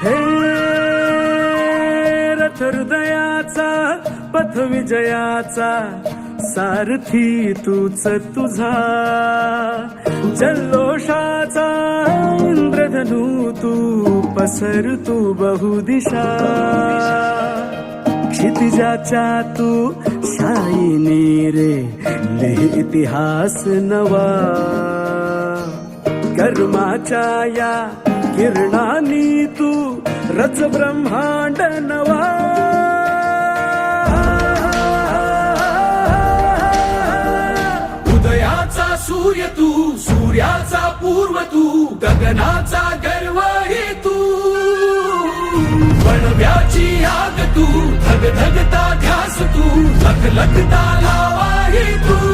हे रथ हृदयाचा पथ विजयाचा सारथी तूच तुझा, जल्लोषाचा इंद्रधनू तू पसर तू बहुदिशा, क्षितिजाच्या तू शाईने रे लिह इतिहास नवा, कर्माच्या या किरणानी तू रच ब्रह्मांड नवा, उदयाचा सूर्य तू, सूर्याचा पूर्व तू, गगनाचा गर्व हे तू, वणव्याची आग तू, धगधगता ध्यास तू, लखलखता लावा हे तू.